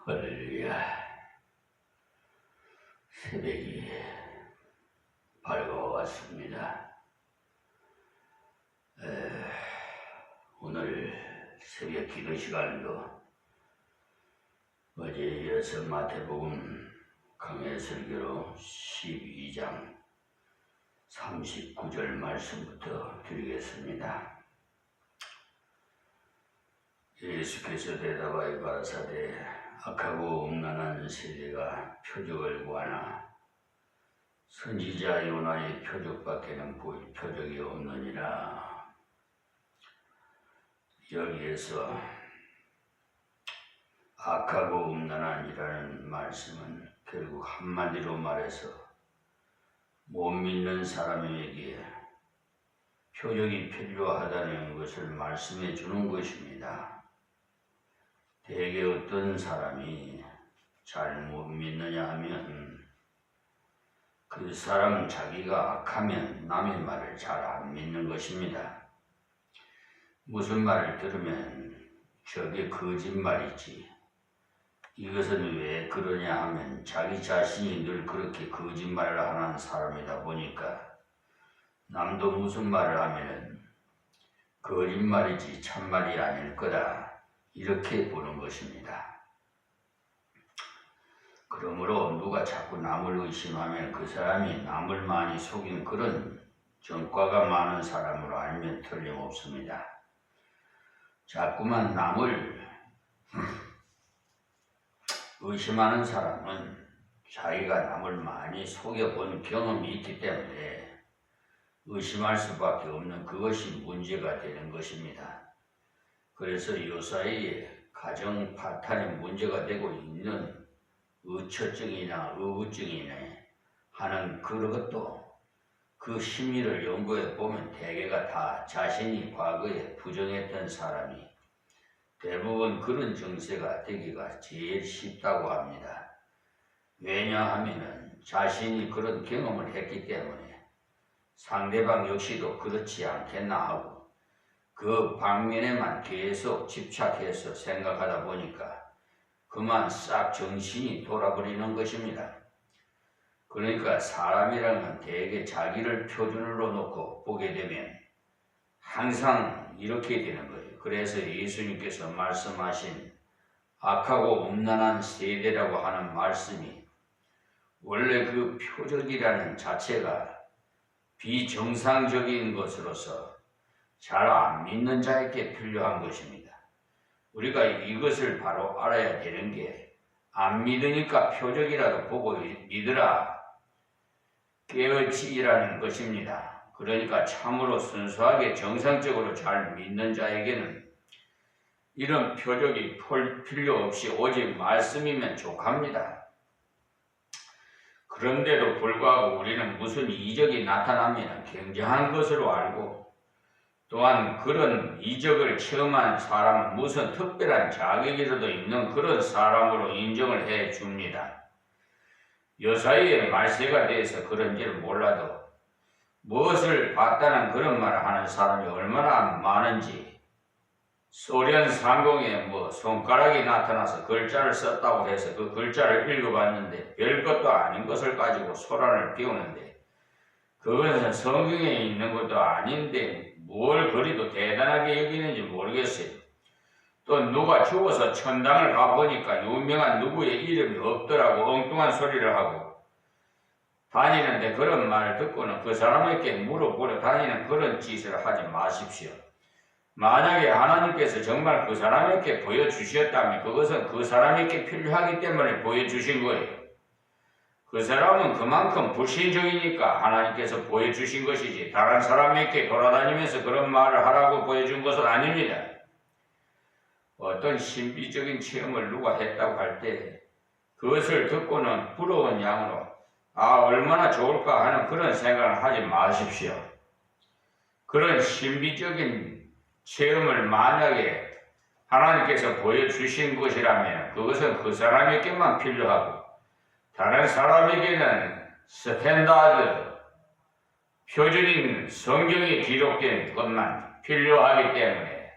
할렐루야. 새벽이 밝아왔습니다. 오늘 새벽 기도 시간도 어제 이어서 마태복음 강해 설교로 12장 39절 말씀부터 드리겠습니다. 예수께서 대답하여 가라사대 악하고 음란한 세대가 표적을 구하나 선지자 요나의 표적밖에는 보일 표적이 없느니라. 여기에서 악하고 음란한이라는 말씀은 결국 한마디로 말해서 못 믿는 사람에게 표적이 필요하다는 것을 말씀해 주는 것입니다. 대개 어떤 사람이 잘 못 믿느냐 하면 그 사람 자기가 악하면 남의 말을 잘 안 믿는 것입니다. 무슨 말을 들으면 저게 거짓말이지. 이것은 왜 그러냐 하면 자기 자신이 늘 그렇게 거짓말을 하는 사람이다 보니까 남도 무슨 말을 하면은 거짓말이지 참말이 아닐 거다. 이렇게 보는 것입니다. 그러므로 누가 자꾸 남을 의심하면 그 사람이 남을 많이 속인 그런 전과가 많은 사람으로 알면 틀림없습니다. 자꾸만 남을 의심하는 사람은 자기가 남을 많이 속여본 경험이 있기 때문에 의심할 수밖에 없는 그것이 문제가 되는 것입니다. 그래서 요사이에 가정 파탄에 문제가 되고 있는 의처증이나 의구증이나 하는 그것도 그 심리를 연구해 보면 대개가 다 자신이 과거에 부정했던 사람이 대부분 그런 증세가 되기가 제일 쉽다고 합니다. 왜냐하면 자신이 그런 경험을 했기 때문에 상대방 역시도 그렇지 않겠나 하고 그 방면에만 계속 집착해서 생각하다 보니까 그만 싹 정신이 돌아버리는 것입니다. 그러니까 사람이라는 건 대개 자기를 표준으로 놓고 보게 되면 항상 이렇게 되는 거예요. 그래서 예수님께서 말씀하신 악하고 음란한 세대라고 하는 말씀이 원래 그 표적이라는 자체가 비정상적인 것으로서 잘 안 믿는 자에게 필요한 것입니다. 우리가 이것을 바로 알아야 되는 게 안 믿으니까 표적이라도 보고 믿으라 깨어지라는 것입니다. 그러니까 참으로 순수하게 정상적으로 잘 믿는 자에게는 이런 표적이 필요 없이 오직 말씀이면 족합니다. 그런데도 불구하고 우리는 무슨 이적이 나타나면 굉장한 것으로 알고 또한 그런 이적을 체험한 사람은 무슨 특별한 자격이라도 있는 그런 사람으로 인정을 해 줍니다. 요사이의 말세가 돼서 그런지는 몰라도 무엇을 봤다는 그런 말을 하는 사람이 얼마나 많은지 소련 상공에 손가락이 나타나서 글자를 썼다고 해서 그 글자를 읽어봤는데 별것도 아닌 것을 가지고 소란을 피우는데 그것은 성경에 있는 것도 아닌데 뭘 그리도 대단하게 여기는지 모르겠어요. 또 누가 죽어서 천당을 가보니까 유명한 누구의 이름이 없더라고 엉뚱한 소리를 하고 다니는데 그런 말을 듣고는 그 사람에게 물어보려 다니는 그런 짓을 하지 마십시오. 만약에 하나님께서 정말 그 사람에게 보여주셨다면 그것은 그 사람에게 필요하기 때문에 보여주신 거예요. 그 사람은 그만큼 불신적이니까 하나님께서 보여주신 것이지 다른 사람에게 돌아다니면서 그런 말을 하라고 보여준 것은 아닙니다. 어떤 신비적인 체험을 누가 했다고 할 때 그것을 듣고는 부러운 양으로 얼마나 좋을까 하는 그런 생각을 하지 마십시오. 그런 신비적인 체험을 만약에 하나님께서 보여주신 것이라면 그것은 그 사람에게만 필요하고 다른 사람에게는 스탠다드, 표준인 성경에 기록된 것만 필요하기 때문에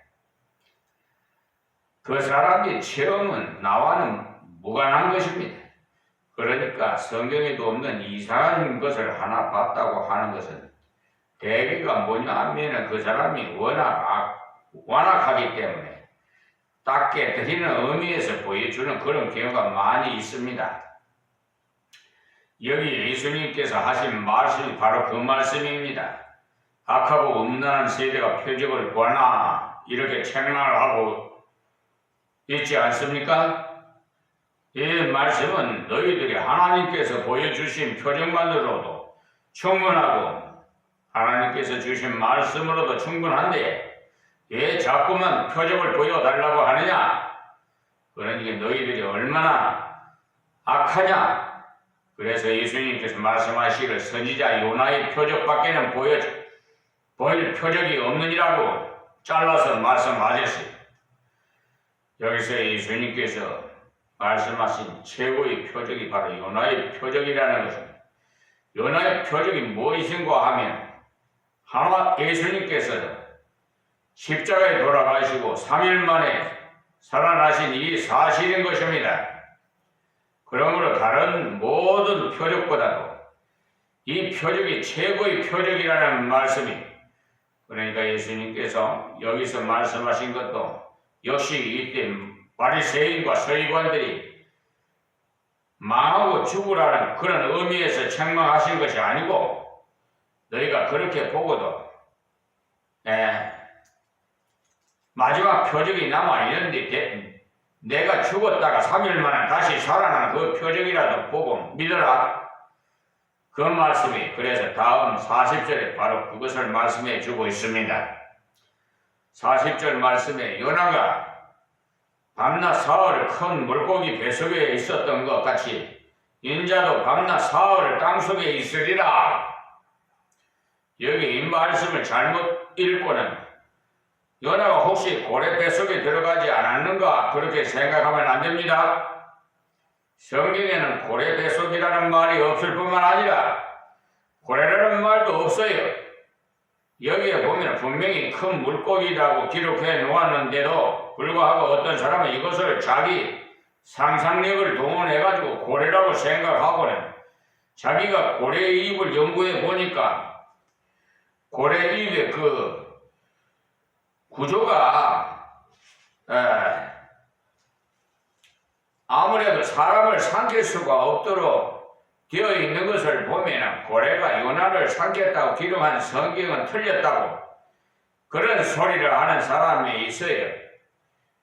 그 사람의 체험은 나와는 무관한 것입니다. 그러니까 성경에도 없는 이상한 것을 하나 봤다고 하는 것은 대개가 뭐냐 하면 그 사람이 완악하기 때문에 딱 깨뜨리는 의미에서 보여주는 그런 경우가 많이 있습니다. 여기 예수님께서 하신 말씀이 바로 그 말씀입니다. 악하고 음란한 세대가 표적을 보나 이렇게 책망을 하고 있지 않습니까? 이 말씀은 너희들이 하나님께서 보여주신 표적만으로도 충분하고 하나님께서 주신 말씀으로도 충분한데 왜 자꾸만 표적을 보여달라고 하느냐? 그러니까 너희들이 얼마나 악하냐? 그래서 예수님께서 말씀하시기를 선지자 요나의 표적밖에는 보일 표적이 없느니라고 잘라서 말씀하셨어요. 여기서 예수님께서 말씀하신 최고의 표적이 바로 요나의 표적이라는 것입니다. 요나의 표적이 무엇인가 하면 예수님께서 십자가에 돌아가시고 3일 만에 살아나신 이 사실인 것입니다. 그러므로 다른 모든 표적보다도 이 표적이 최고의 표적이라는 말씀이, 그러니까 예수님께서 여기서 말씀하신 것도 역시 이때 바리새인과 서기관들이 망하고 죽으라는 그런 의미에서 책망하신 것이 아니고 너희가 그렇게 보고도 마지막 표적이 남아있는데 내가 죽었다가 3일 만에 다시 살아난 그 표적이라도 보고 믿어라. 그 말씀이 그래서 다음 40절에 바로 그것을 말씀해 주고 있습니다. 40절 말씀에 요나가 밤낮 사흘 큰 물고기 뱃속에 있었던 것 같이 인자도 밤낮 사흘을 땅속에 있으리라. 여기 이 말씀을 잘못 읽고는 요나가 혹시 고래 뱃속에 들어가지 않았는가 그렇게 생각하면 안 됩니다. 성경에는 고래 뱃속이라는 말이 없을 뿐만 아니라 고래라는 말도 없어요. 여기에 보면 분명히 큰 물고기라고 기록해 놓았는데도 불구하고 어떤 사람은 이것을 자기 상상력을 동원해가지고 고래라고 생각하고는 자기가 고래의 입을 연구해 보니까 고래 입의 그 구조가 아무래도 사람을 삼킬 수가 없도록 되어 있는 것을 보면 고래가 요나를 삼켰다고 기록한 성경은 틀렸다고 그런 소리를 하는 사람이 있어요.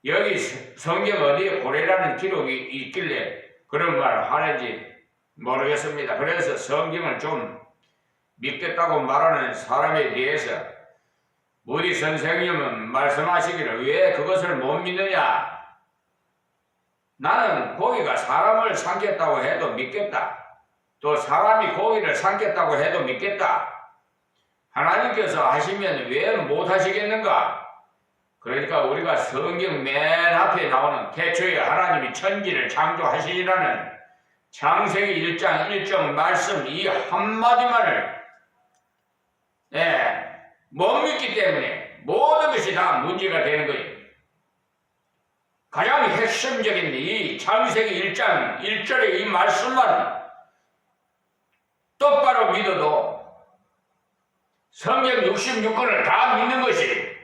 여기 성경 어디에 고래라는 기록이 있길래 그런 말을 하는지 모르겠습니다. 그래서 성경을 좀 믿겠다고 말하는 사람에 대해서 무디 선생님은 말씀하시기를 왜 그것을 못 믿느냐? 나는 고기가 사람을 삼켰다고 해도 믿겠다. 또 사람이 고기를 삼켰다고 해도 믿겠다. 하나님께서 하시면 왜 못 하시겠는가? 그러니까 우리가 성경 맨 앞에 나오는 태초에 하나님이 천지를 창조하시리라는 창세기 1장 1절 말씀 이 한마디만을 못 믿기 때문에 모든 것이 다 문제가 되는 거예요. 가장 핵심적인 이 창세기 1장 1절의 이 말씀만 똑바로 믿어도 성경 66권을 다 믿는 것이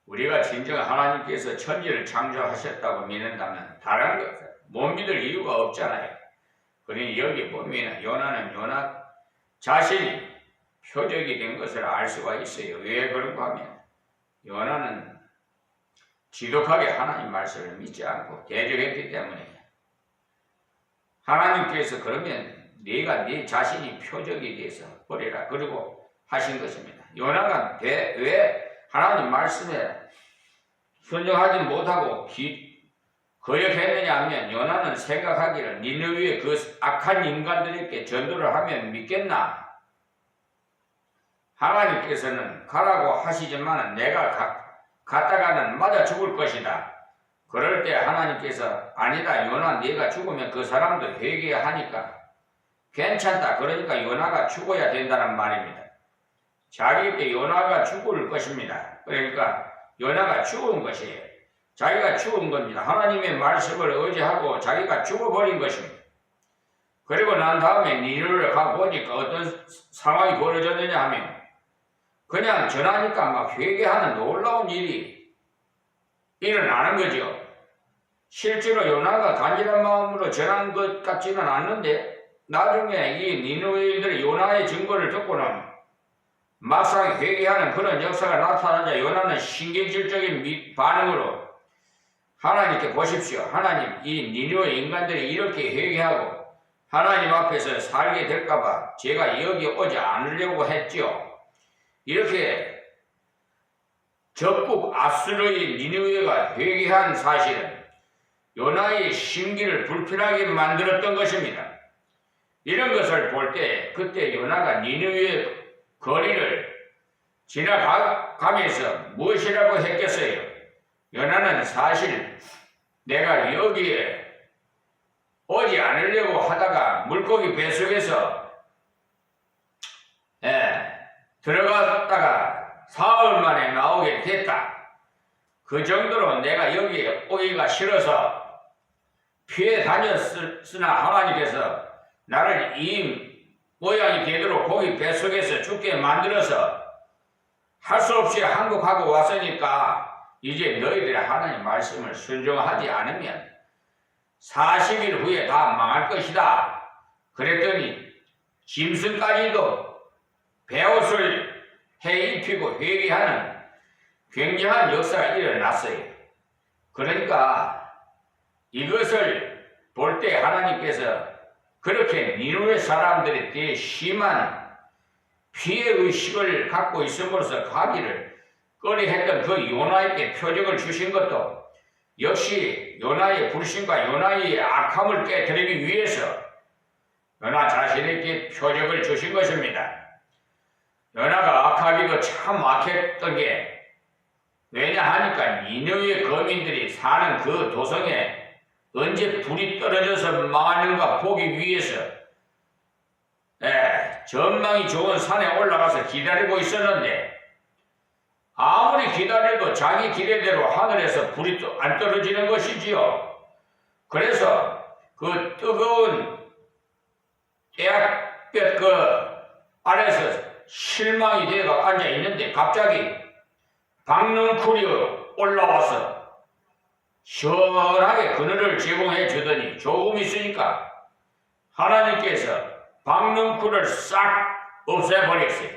우리가 진정 하나님께서 천지를 창조하셨다고 믿는다면 다른 것 못 믿을 이유가 없잖아요. 그러니 여기 보면 요나는 요나 자신이 표적이 된 것을 알 수가 있어요. 왜 그런가 하면 요나는 지독하게 하나님 말씀을 믿지 않고 대적했기 때문에 하나님께서 그러면 네가 네 자신이 표적에 대해서 버리라 그리고 하신 것입니다. 요나가 왜 하나님 말씀에 순종하지 못하고 거역했느냐 하면 요나는 생각하기를 니느웨의 그 악한 인간들에게 전도를 하면 믿겠나? 하나님께서는 가라고 하시지만 내가 갔다가는 맞아 죽을 것이다. 그럴 때 하나님께서 아니다 요나 네가 죽으면 그 사람도 회개하니까 괜찮다. 그러니까 요나가 죽어야 된다는 말입니다. 자기에게 요나가 죽을 것입니다. 그러니까 요나가 죽은 것이에요. 자기가 죽은 겁니다. 하나님의 말씀을 의지하고 자기가 죽어버린 것입니다. 그리고 난 다음에 니느웨를 가보니까 어떤 상황이 벌어졌느냐 하면 그냥 전하니까 막 회개하는 놀라운 일이 일어나는 거죠. 실제로 요나가 간절한 마음으로 전한 것 같지는 않는데 나중에 이 니느웨인들이 요나의 증거를 듣고는 막상 회개하는 그런 역사가 나타나자 요나는 신경질적인 반응으로 하나님께 보십시오. 하나님, 이 니느웨 인간들이 이렇게 회개하고 하나님 앞에서 살게 될까봐 제가 여기 오지 않으려고 했지요. 이렇게 적국 아수르의 니느웨가 회개한 사실은 요나의 심기를 불편하게 만들었던 것입니다. 이런 것을 볼 때 그때 요나가 니느웨 거리를 지나가면서 무엇이라고 했겠어요? 요나는 사실 내가 여기에 오지 않으려고 하다가 물고기 뱃속에서 들어갔다가 사흘 만에 나오게 됐다. 그 정도로 내가 여기에 오기가 싫어서 피해 다녔으나 하나님께서 나를 이 모양이 되도록 고기 뱃속에서 죽게 만들어서 할 수 없이 한국하고 왔으니까 이제 너희들이 하나님 말씀을 순종하지 않으면 40일 후에 다 망할 것이다. 그랬더니 짐승까지도 베옷을 해입히고 회개하는 굉장한 역사가 일어났어요. 그러니까 이것을 볼 때 하나님께서 그렇게 니느웨 사람들에 대해 심한 피해의식을 갖고 있음으로써 가기를 꺼려했던 그 요나에게 표적을 주신 것도 역시 요나의 불신과 요나의 악함을 깨뜨리기 위해서 요나 자신에게 표적을 주신 것입니다. 요나가 악하기도 참 악했던 게 왜냐 하니까 니느웨 거민들이 사는 그 도성에 언제 불이 떨어져서 망하는가 보기 위해서 전망이 좋은 산에 올라가서 기다리고 있었는데 아무리 기다려도 자기 기대대로 하늘에서 불이 안 떨어지는 것이지요. 그래서 그 뜨거운 떼약볕 그 아래서 실망이 되어 앉아 있는데 갑자기 박능쿨이 올라와서 시원하게 그늘을 제공해 주더니 조금 있으니까 하나님께서 박능쿨을 싹 없애버렸어요.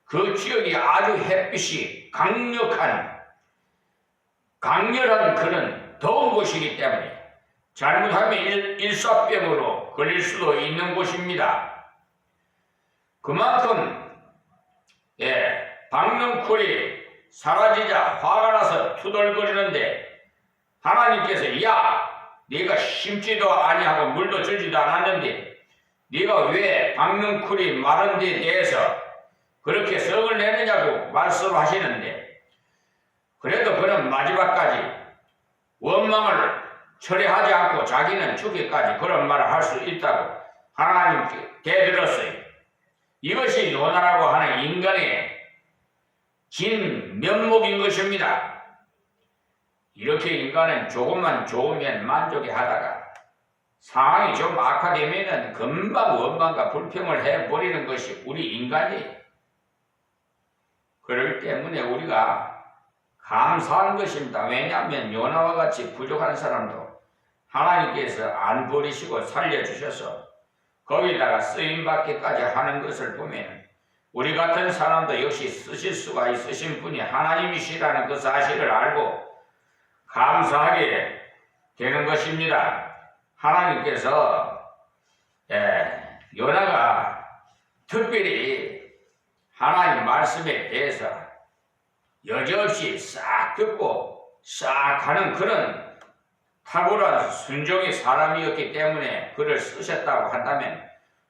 그 지역이 아주 햇빛이 강렬한 그런 더운 곳이기 때문에 잘못하면 일사병으로 걸릴 수도 있는 곳입니다. 그만큼 박능쿨이 사라지자 화가 나서 투덜거리는데 하나님께서 야 네가 심지도 아니하고 물도 주지도 않았는데 네가 왜 박능쿨이 마른 데 대해서 그렇게 성을 내느냐고 말씀하시는데 그래도 그는 마지막까지 원망을 철회하지 않고 자기는 죽기까지 그런 말을 할 수 있다고 하나님께 대들었어요. 이것이 요나라고 하는 인간의 진 면목인 것입니다. 이렇게 인간은 조금만 좋으면 만족해 하다가 상황이 좀 악화되면 금방 원망과 불평을 해버리는 것이 우리 인간이에요. 그렇기 때문에 우리가 감사한 것입니다. 왜냐하면 요나와 같이 부족한 사람도 하나님께서 안 버리시고 살려주셔서 거기다가 쓰임받기까지 하는 것을 보면 우리 같은 사람도 역시 쓰실 수가 있으신 분이 하나님이시라는 그 사실을 알고 감사하게 되는 것입니다. 하나님께서 요나가 특별히 하나님 말씀에 대해서 여지없이 싹 듣고 싹 하는 그런 탁월한 순종의 사람이었기 때문에 그를 쓰셨다고 한다면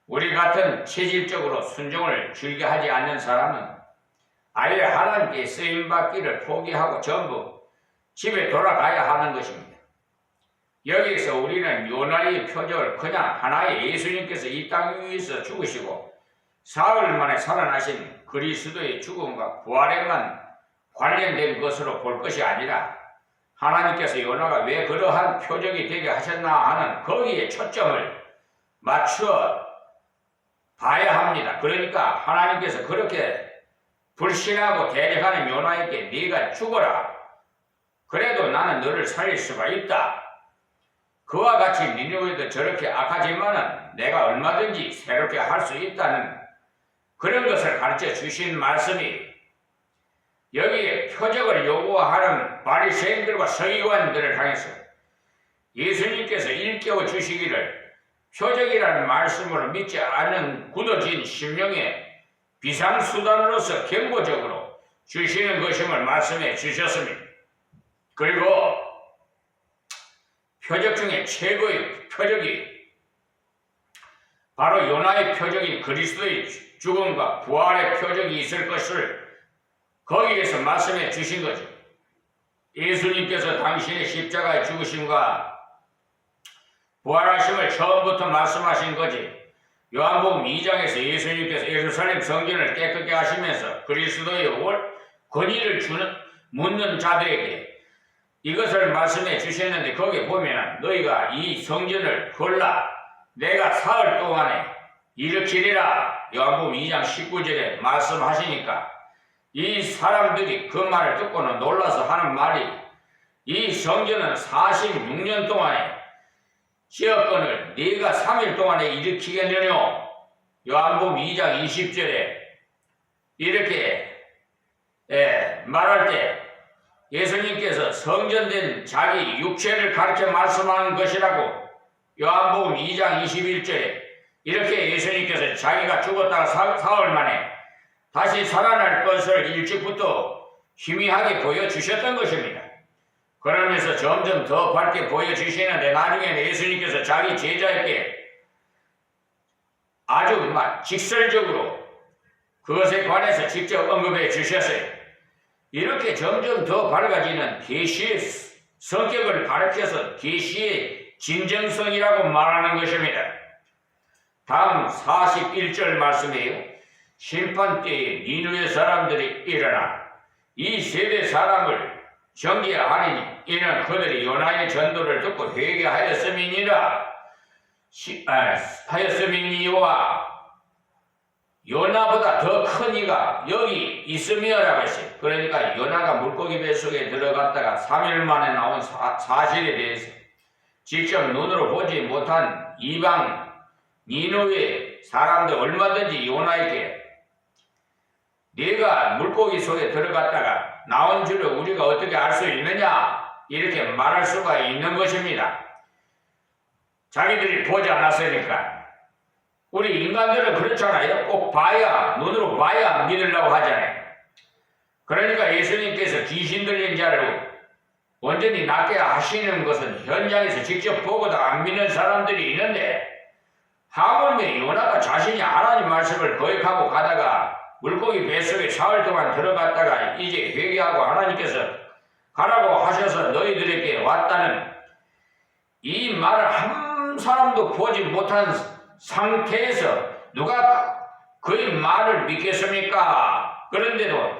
우리 같은 체질적으로 순종을 즐겨하지 않는 사람은 아예 하나님께 쓰임받기를 포기하고 전부 집에 돌아가야 하는 것입니다. 여기서 우리는 요나의 표적을 그냥 하나의 예수님께서 이 땅 위에서 죽으시고 사흘 만에 살아나신 그리스도의 죽음과 부활에만 관련된 것으로 볼 것이 아니라 하나님께서 요나가 왜 그러한 표적이 되게 하셨나 하는 거기에 초점을 맞추어 봐야 합니다. 그러니까 하나님께서 그렇게 불신하고 대적하는 요나에게 네가 죽어라. 그래도 나는 너를 살릴 수가 있다. 그와 같이 니느웨도 저렇게 악하지만은 내가 얼마든지 새롭게 할 수 있다는 그런 것을 가르쳐 주신 말씀이 여기에 표적을 요구하는 바리새인들과 서기관들을 향해서 예수님께서 일깨워 주시기를 표적이라는 말씀으로 믿지 않는 굳어진 심령에 비상수단으로서 경고적으로 주시는 것임을 말씀해 주셨습니다. 그리고 표적 중에 최고의 표적이 바로 요나의 표적인 그리스도의 죽음과 부활의 표적이 있을 것을 거기에서 말씀해 주신 거죠. 예수님께서 당신의 십자가의 죽으심과 부활하심을 처음부터 말씀하신 거지. 요한복음 2장에서 예수님께서 예루살렘 성전을 깨끗게 하시면서 그리스도의 권위를 묻는 자들에게 이것을 말씀해 주셨는데 거기에 보면 너희가 이 성전을 헐라 내가 사흘 동안에 일으키리라 요한복음 2장 19절에 말씀하시니까 이 사람들이 그 말을 듣고는 놀라서 하는 말이 이 성전은 46년 동안에 지었건을 네가 3일 동안에 일으키겠느냐 요한복음 2장 20절에 이렇게 말할 때 예수님께서 성전된 자기 육체를 가르쳐 말씀하는 것이라고 요한복음 2장 21절에 이렇게 예수님께서 자기가 죽었다가 사흘 만에 다시 살아날 것을 일찍부터 희미하게 보여주셨던 것입니다. 그러면서 점점 더 밝게 보여주시는데 나중에는 예수님께서 자기 제자에게 아주 직설적으로 그것에 관해서 직접 언급해 주셨어요. 이렇게 점점 더 밝아지는 계시의 성격을 가르쳐서 계시의 진정성이라고 말하는 것입니다. 다음 41절 말씀이에요. 심판 때에 니느웨 사람들이 일어나 이 세대 사람을 정죄하리니 이는 그들이 요나의 전도를 듣고 회개하였음이니라 하였음이니와 요나보다 더 큰 이가 여기 있으며라고 했어요. 그러니까 요나가 물고기 뱃속에 들어갔다가 3일 만에 나온 사실에 대해서 직접 눈으로 보지 못한 이방 니느웨 사람들 얼마든지 요나에게 네가 물고기 속에 들어갔다가 나온 줄을 우리가 어떻게 알 수 있느냐 이렇게 말할 수가 있는 것입니다. 자기들이 보지 않았으니까. 우리 인간들은 그렇잖아요. 꼭 봐야 눈으로 봐야 믿으려고 하잖아요. 그러니까 예수님께서 귀신 들린 자를 온전히 낫게 하시는 것은 현장에서 직접 보고도 안 믿는 사람들이 있는데 하물며 요나가 자신이 하나님 말씀을 거역하고 가다가 물고기 뱃속에 사흘 동안 들어갔다가 이제 회개하고 하나님께서 가라고 하셔서 너희들에게 왔다는 이 말을 한 사람도 보지 못한 상태에서 누가 그의 말을 믿겠습니까? 그런데도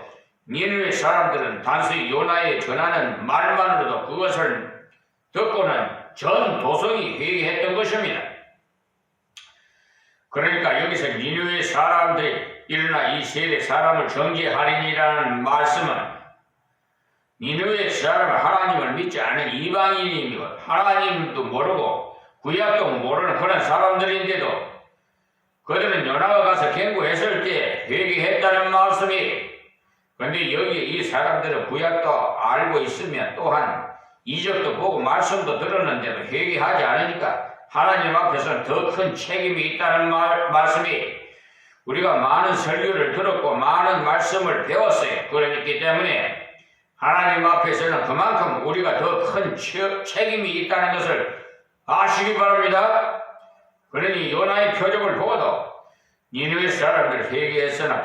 니느웨 사람들은 단순히 요나의 전하는 말만으로도 그것을 듣고는 전 도성이 회개했던 것입니다. 그러니까 여기서 니느웨 사람들이 일어나 이 세대 사람을 정죄하리니라는 말씀은 니느웨 사람은 하나님을 믿지 않은 이방인이고 하나님도 모르고 구약도 모르는 그런 사람들인데도 그들은 요나가 가서 경고했을 때 회개했다는 말씀이 그런데 여기에 이 사람들은 구약도 알고 있으면 또한 이적도 보고 말씀도 들었는데도 회개하지 않으니까 하나님 앞에서는 더 큰 책임이 있다는 말씀이 우리가 많은 설교를 들었고 많은 말씀을 배웠어요. 그렇기 때문에 하나님 앞에서는 그만큼 우리가 더 큰 책임이 있다는 것을 아시기 바랍니다. 그러니 요나의 표적을 보고도 니느웨 사람들 회개했으나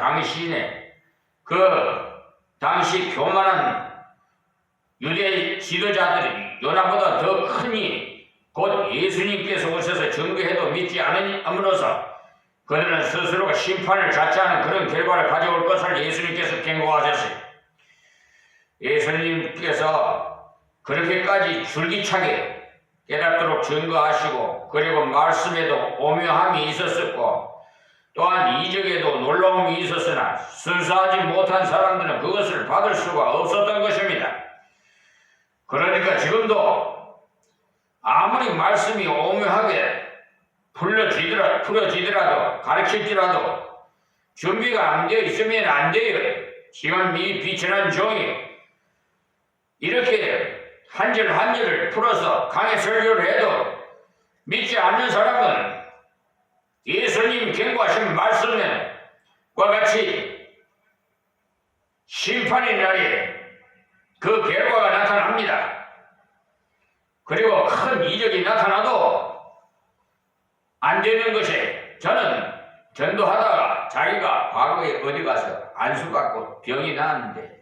당시 교만한 유대 지도자들이 요나보다 더 크니 곧 예수님께서 오셔서 증거해도 믿지 않음으로써 그들은 스스로가 심판을 자처하는 그런 결과를 가져올 것을 예수님께서 경고하셨어요. 예수님께서 그렇게까지 줄기차게 깨닫도록 증거하시고 그리고 말씀에도 오묘함이 있었었고 또한 이적에도 놀라움이 있었으나 순수하지 못한 사람들은 그것을 받을 수가 없었던 것입니다. 그러니까 지금도 아무리 말씀이 오묘하게 풀어지더라도 가르칠지라도 준비가 안 되어 있으면 안 돼요. 지금 이 비천한 종이 이렇게 한 절 한 절을 풀어서 강의 설교를 해도 믿지 않는 사람은 예수님 경고하신 말씀과 같이 심판의 날에 그 결과가 나타납니다. 그리고 큰 이적이 나타나도 안 되는 것이 저는 전도하다가 자기가 과거에 어디 가서 안수 받고 병이 나았는데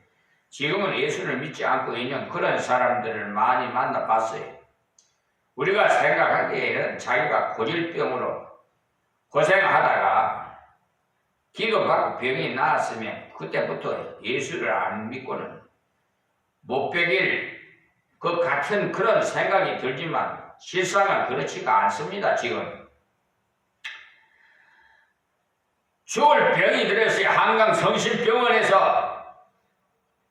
지금은 예수를 믿지 않고 있는 그런 사람들을 많이 만나봤어요. 우리가 생각하기에는 자기가 고질병으로 고생하다가 기도받고 병이 나았으면 그때부터 예수를 안 믿고는 못 베길 그 같은 그런 생각이 들지만 실상은 그렇지가 않습니다. 지금 죽을 병이 들었어요. 한강 성심병원에서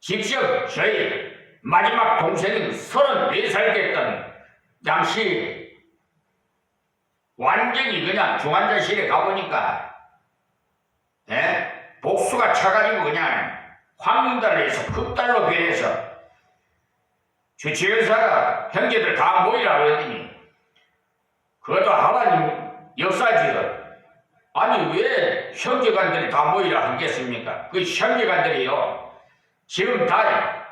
직접 저희 마지막 동생인 34살 됐던 당시 완전히 그냥 중환자실에 가보니까 복수가 차가지고 그냥 황달에서 극달로 변해서 주치의사가 형제들 다 모이라 그러더니 그것도 하나님 역사지요. 아니 왜 형제간들이 다 모이라 하겠습니까? 그 형제간들이요 지금 다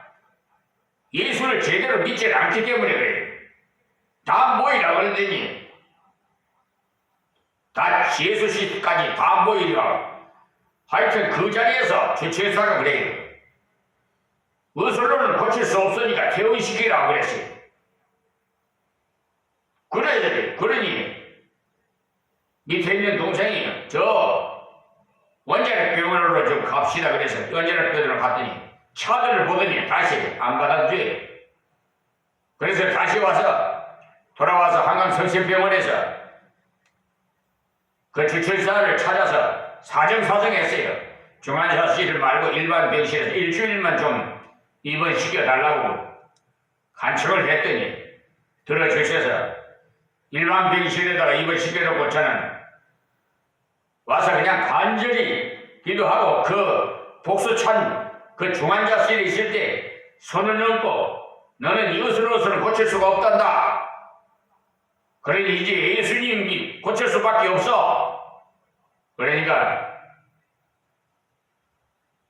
예수를 제대로 믿지 않기 때문에 그래요. 다 모이라 그러더니 다 예수씨까지 다 모이라. 하여튼 그 자리에서 주치의사가 그래요. 의술로는 고칠 수 없으니까 퇴원시키라 그랬어요. 그러니 밑에 있는 동생이 저 원자력 병원으로 좀 갑시다 그래서 원자력 병원으로 갔더니 차들을 보더니 다시 안 받아줘요. 그래서 다시 돌아와서 한강 성심병원에서 그 주치의사를 찾아서 사정했어요. 중환자실 말고 일반 병실에서 일주일만 좀 입원시켜달라고 간청을 했더니 들어주셔서 일반 병실에다가 입원시켜놓고 저는 와서 그냥 간절히 기도하고 그 복수찬 그 중환자실에 있을 때 손을 넘고 너는 이것으로서는 고칠 수가 없단다. 그러니 이제 예수님이 고칠 수밖에 없어. 그러니까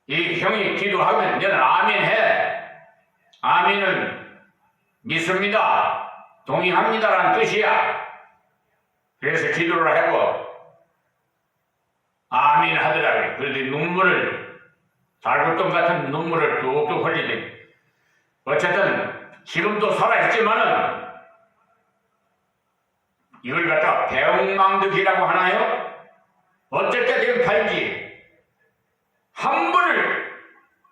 이 형이 기도하면 너는 아멘 해. 아멘은 믿습니다. 동의합니다라는 뜻이야. 그래서 기도를 하고 아멘 하더라고요. 그런데 달굴동 같은 눈물을 뚝뚝 흘리더니 어쨌든 지금도 살아있지만은 이걸 갖다 배웅망덕이라고 하나요? 어쩔 때 되면 팔지 한 번을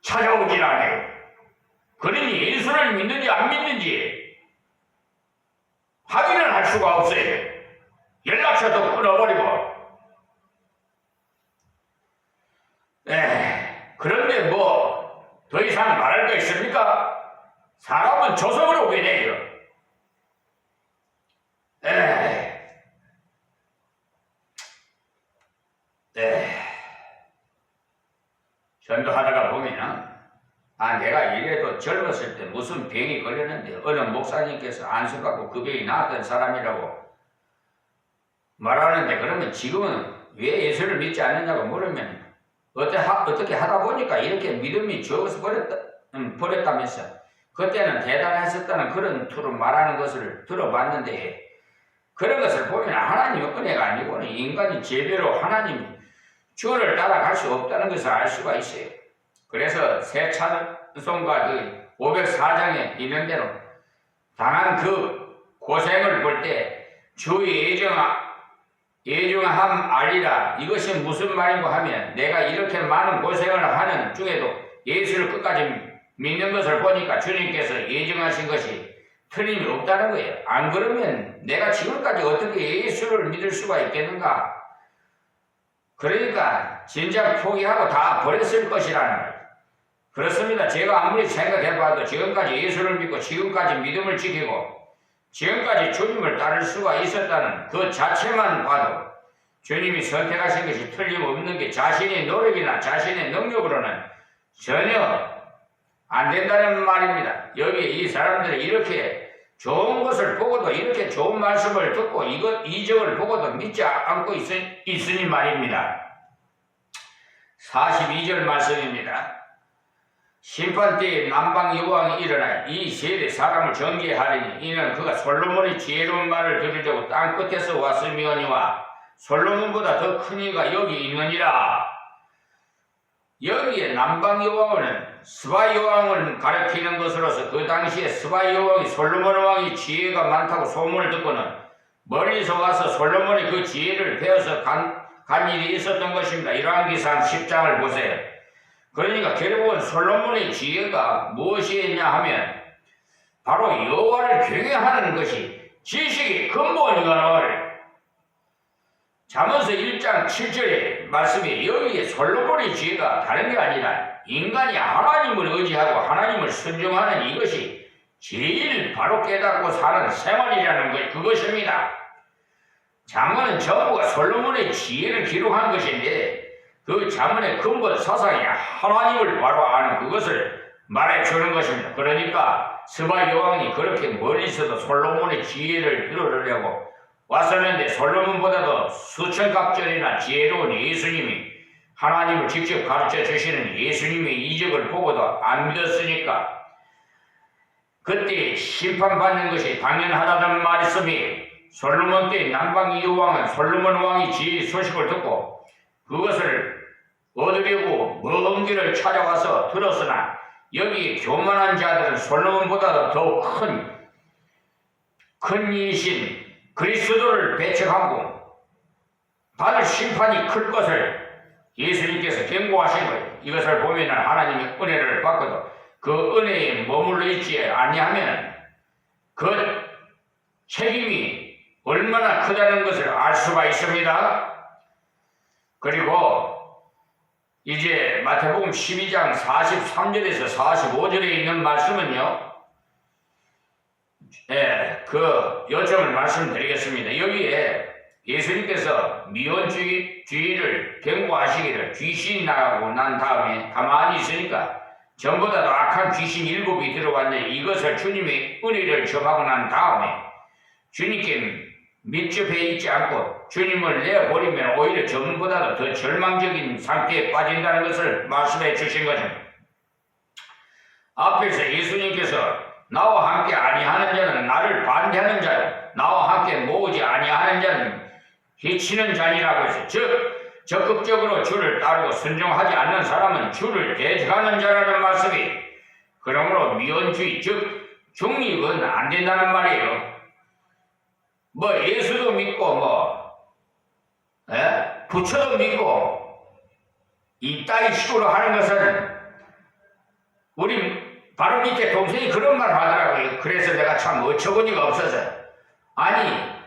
찾아오질 않아요. 그러니 예수를 믿는지 안 믿는지 확인을 할 수가 없어요. 연락처도 끊어버리고. 그런데 뭐 더 이상 말할 거 있습니까? 사람은 조성으로 변해요. 전도하다가 보면은 내가 이래도 젊었을 때 무슨 병이 걸렸는데 어느 목사님께서 안수받고 그 병이 나았던 사람이라고 말하는데 그러면 지금은 왜 예수를 믿지 않느냐고 물으면 어떻게 하다 보니까 이렇게 믿음이 적어서 버렸다면서 그때는 대단했었다는 그런 투로 말하는 것을 들어봤는데 그런 것을 보면 하나님의 은혜가 아니고는 인간이 제대로 하나님 주를 따라갈 수 없다는 것을 알 수가 있어요. 그래서 새 찬송가 그 504장에 있는 대로 당한 그 고생을 볼 때 주의 예정함 알리라. 이것이 무슨 말인고 하면 내가 이렇게 많은 고생을 하는 중에도 예수를 끝까지 믿는 것을 보니까 주님께서 예정하신 것이 틀림이 없다는 거예요. 안 그러면 내가 지금까지 어떻게 예수를 믿을 수가 있겠는가? 그러니까 진작 포기하고 다 버렸을 것이라는 거예요. 그렇습니다. 제가 아무리 생각해봐도 지금까지 예수를 믿고 지금까지 믿음을 지키고 지금까지 주님을 따를 수가 있었다는 그 자체만 봐도 주님이 선택하신 것이 틀림없는 게 자신의 노력이나 자신의 능력으로는 전혀 안 된다는 말입니다. 여기 이 사람들이 이렇게 좋은 것을 보고도 이렇게 좋은 말씀을 듣고 이적을 보고도 믿지 않고 있으니 말입니다. 42절 말씀입니다. 심판 때에 남방 여왕이 일어나 이 세대 사람을 정죄하리니 이는 그가 솔로몬의 지혜로운 말을 들으려고 땅 끝에서 왔음이오니와 솔로몬보다 더 큰 이가 여기 있느니라. 여기에 남방 여왕은 스바 여왕을 가리키는 것으로서 그 당시에 스바 여왕이 솔로몬 왕이 지혜가 많다고 소문을 듣고는 멀리서 와서 솔로몬의 그 지혜를 배워서 간 일이 있었던 것입니다. 이러한 기상 10장을 보세요. 그러니까 결국은 솔로몬의 지혜가 무엇이었냐 하면 바로 여호와를 경외하는 것이 지식의 근본이거늘. 잠언서 1장 7절의 말씀에 여기에 솔로몬의 지혜가 다른 게 아니라 인간이 하나님을 의지하고 하나님을 순종하는 이것이 제일 바로 깨닫고 사는 생활이라는 것, 그것입니다. 잠언은 전부가 솔로몬의 지혜를 기록한 것인데 그 잠언의 근본 사상이 하나님을 바로 아는 그것을 말해주는 것입니다. 그러니까 스바 여왕이 그렇게 멀리서도 솔로몬의 지혜를 들으려고 왔었는데 솔로몬보다도 수천갑절이나 지혜로운 예수님이 하나님을 직접 가르쳐 주시는 예수님의 이적을 보고도 안 믿었으니까 그때 심판받는 것이 당연하다는 말씀이 솔로몬 때 남방 여왕은 솔로몬 왕이 지혜의 소식을 듣고 그것을 얻으려고 먼 길을 찾아와서 들었으나 여기 교만한 자들은 솔로몬보다 더 큰 이신 그리스도를 배척하고 받을 심판이 클 것을 예수님께서 경고하신 거예요. 이것을 보면 하나님의 은혜를 받고도 그 은혜에 머물러 있지 아니하면 그 책임이 얼마나 크다는 것을 알 수가 있습니다. 그리고 이제 마태복음 12장 43절에서 45절에 있는 말씀은요. 그 요점을 말씀드리겠습니다. 여기에 예수님께서 미온주의를 경고하시기를 귀신이 나가고 난 다음에 가만히 있으니까 전보다도 악한 귀신 7이 들어왔는데 이것을 주님의 은혜를 접하고 난 다음에 주님께 밀접해 있지 않고 주님을 내버리면 오히려 전보다도 더 절망적인 상태에 빠진다는 것을 말씀해 주신 거죠. 앞에서 예수님께서 나와 함께 아니하는 자는 나를 반대하는 자요 나와 함께 모으지 아니하는 자는 해치는 자니라고 해서 즉 적극적으로 주를 따르고 순종하지 않는 사람은 주를 대적하는 자라는 말씀이 그러므로 미온주의 즉 중립은 안 된다는 말이에요. 뭐 예수도 믿고 부처도 믿고 이따위 식으로 하는 것은 우리 바로 밑에 동생이 그런 말 하더라고요. 그래서 내가 참 어처구니가 없어서 아니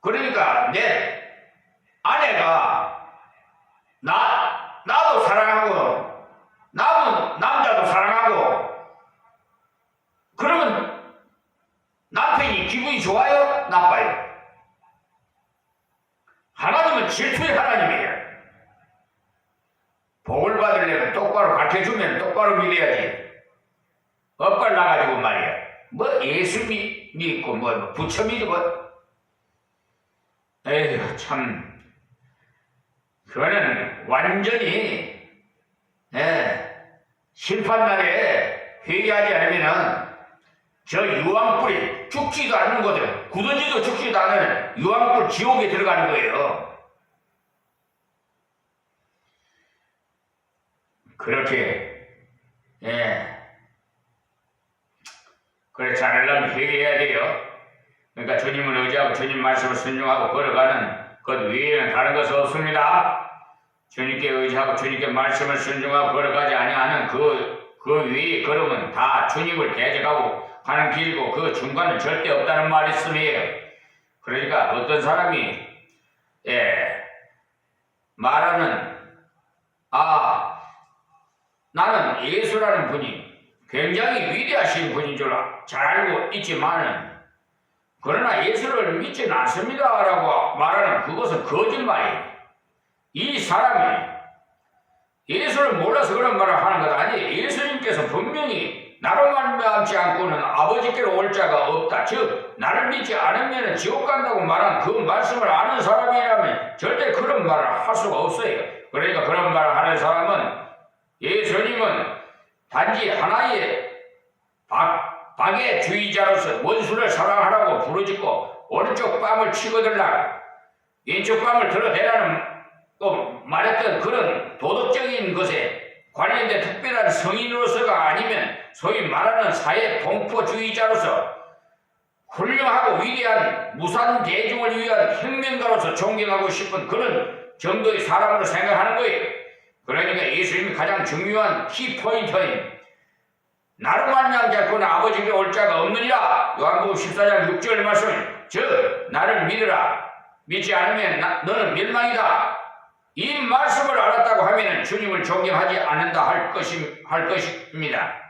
그러니까 내 아내가 나도 사랑하고 나도 남자도 사랑하고 그러면 남편이 기분이 좋아요? 나빠요? 하나님은 질투의 하나님이에요. 복을 받으려면 똑바로 가르쳐주면 똑바로 믿어야지. 엇발 나가지고 말이야. 뭐 예수 믿고 뭐 부처 믿고 에휴 참 그거는 완전히 심판날에 회개하지 않으면은 저 유황불이 죽지도 않는 거들 굳어지도 죽지도 않은 유황불 지옥에 들어가는 거예요. 그렇게 그렇지 않으려면 회개해야 돼요. 그러니까 주님을 의지하고 주님 말씀을 순종하고 걸어가는 것 외에는 다른 것은 없습니다. 주님께 의지하고 주님께 말씀을 순종하고 걸어가지 아니하는 그 위에 걸으면 다 주님을 대적하고 가는 길이고 그 중간은 절대 없다는 말씀이에요. 그러니까 어떤 사람이 말하는 나는 예수라는 분이 굉장히 위대하신 분인 줄 잘 알고 있지만은 그러나 예수를 믿지는 않습니다 라고 말하는 그것은 거짓말이에요. 이 사람이 예수를 몰라서 그런 말을 하는 것 아니에요. 예수님께서 분명히 나로 말미암지 않고는 아버지께로 올 자가 없다. 즉 나를 믿지 않으면 지옥 간다고 말한 그 말씀을 아는 사람이라면 절대 그런 말을 할 수가 없어요. 그러니까 그런 말을 하는 사람은 예수님은 단지 하나의 박애주의자로서 원수를 사랑하라고 부르짖고 오른쪽 뺨을 치고들라 왼쪽 뺨을 들어대라는 말했던 그런 도덕적인 것에 관련된 특별한 성인으로서가 아니면 소위 말하는 사회 동포주의자로서 훌륭하고 위대한 무산 대중을 위한 혁명가로서 존경하고 싶은 그런 정도의 사람으로 생각하는 거예요. 그러니까 예수님이 가장 중요한 키포인트인 나로 말미암지 않고는 아버지께 올 자가 없느니라. 요한복음 14장 6절 말씀 즉 나를 믿으라. 믿지 않으면 너는 멸망이다. 이 말씀을 알았다고 하면 주님을 존경하지 않는다 할 것입니다.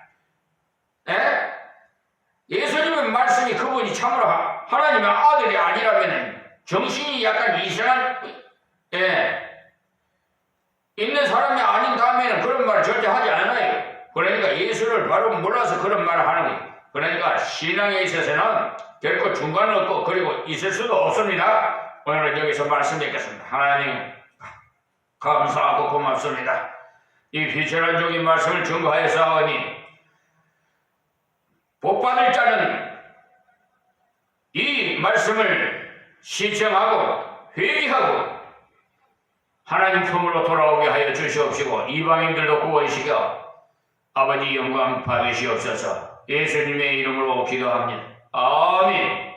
예수님의 말씀이 그분이 참으로 하나님의 아들이 아니라면 정신이 약간 이상한 있는 사람이 아닌 다음에는 그런 말을 절대 하지 않아요. 그러니까 예수를 바로 몰라서 그런 말을 하는 거예요. 그러니까 신앙에 있어서는 결코 중간은 없고 그리고 있을 수도 없습니다. 오늘은 여기서 말씀드리겠습니다. 하나님 감사하고 고맙습니다. 이 비천한적인 말씀을 증거하였사오니 복받을 자는 이 말씀을 시청하고 회개하고 하나님 품으로 돌아오게 하여 주시옵시고 이방인들도 구원시켜 아버지 영광 받으시옵소서. 예수님의 이름으로 기도합니다. 아멘.